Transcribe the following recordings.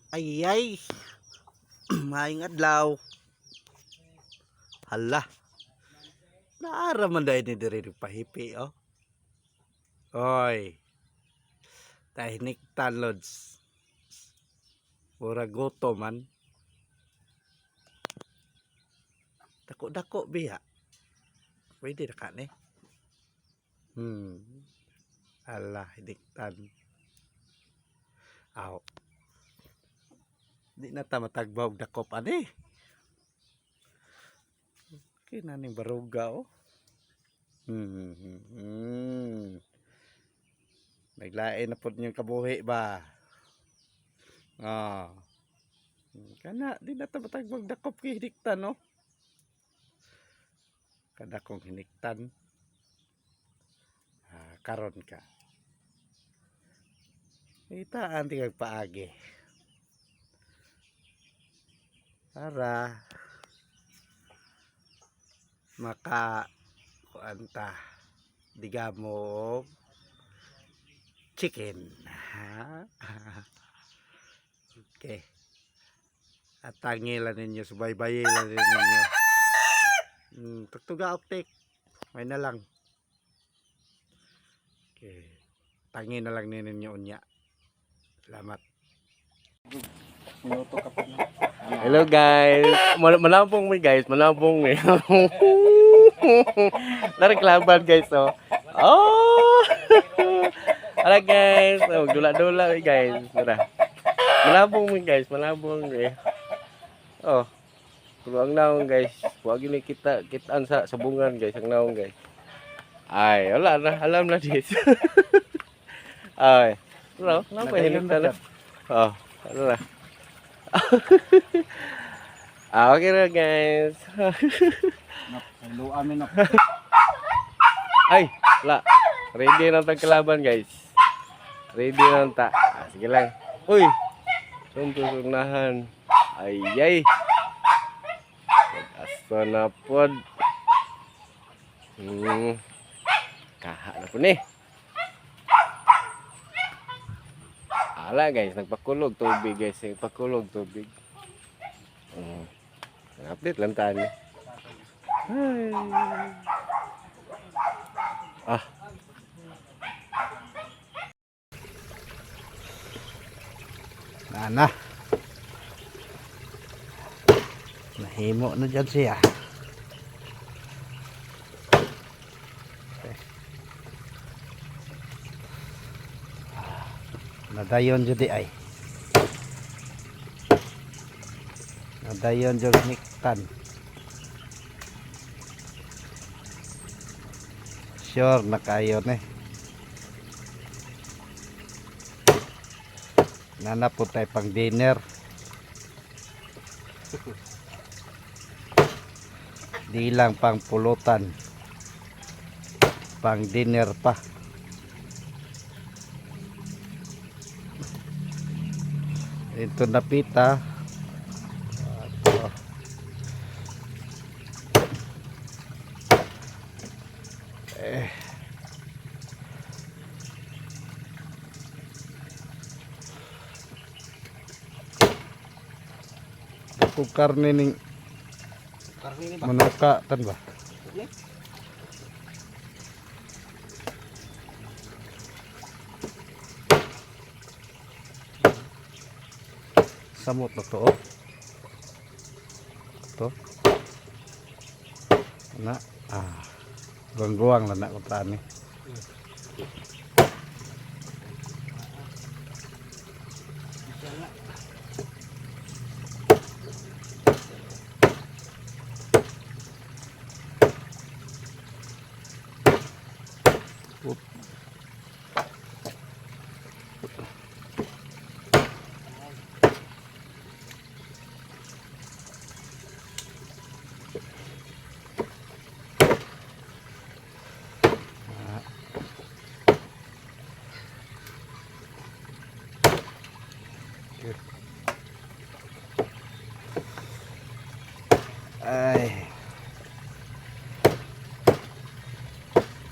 Ay, maing adlaw. Hala. Naara man dahil ni diri pahipi, oh. Oy. Tahnik talods. Pura goto man. Dako-dako biya. Pwede na ka ni. Hala, hidiktan. Aw. Di na ta matagbaw og dakop ani. Kina ning baruga, oh. Naglain na po niyong kabuhi ba? Ah. Kana, di na ta matagbaw og dakop kay hidiktan, oh. Kada kong hiniktan. Karon ka. Itaan tingag paagi. Para maka kuanta digamo chicken. Okay. At tangilan ninyo, subaybayilan ninyo. Tugtuga optik. May na lang. Okay. Tangi na lang ninyo unya. Salamat. Hello guys. Malambong mo guys, malambong eh. Nareklaman guys oh. Oh. Ala guys, oh dula-dula guys. Tara. Malambong mo guys, malambong eh. Oh. Kulo ang naong guys. Huwag ini kitaan sa sabungan guys, ang naong guys. Ay, wala na, alam na dis. Ay. Ano? Napa hinig na? Oh, ano na? Okay na guys. Ay, wala. Ready na tang kalaban guys. Ready na ta. Sige lang. Uy. Suntusunahan. Ay. Asa na pod. Kaha na po ni. Ala guys, nagpakulog tubig guys, nagpakulog tubig. Update lang tayo. Nana. Nahimo na dyan siya. Nadayon judi ay. Nadayon jud niktan. Sure nakayon eh. Nana po tayo pang dinner. Di lang pang pulutan. Pang dinner pa. Ito na pita. Kung karne ning manaka tan ba? Samot na to, oh. To. Na, guwang-guwang lang na kontra ni. Ay.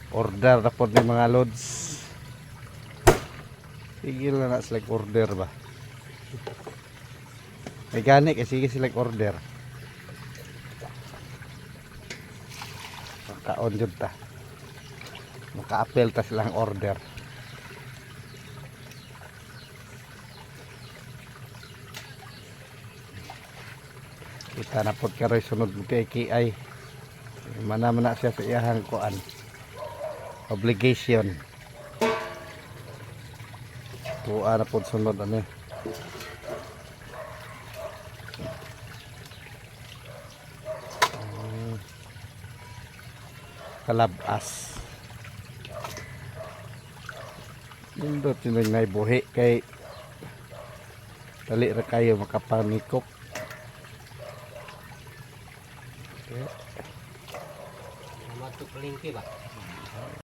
Order na po ni mga loads. Tigil na sila order ba. May gani kasi sige sila order. Makaon jud ta. Maka-apel ta silang order. Kita na pod karoy sunod mo kay KI. Mana siya sa iyahang kuan. Obligation. Tuwa na pod sunod ani. Kalabas. Nindot yun ang naibuhi kay dali ra kayo makapanikop. Nama tu pelingki ba?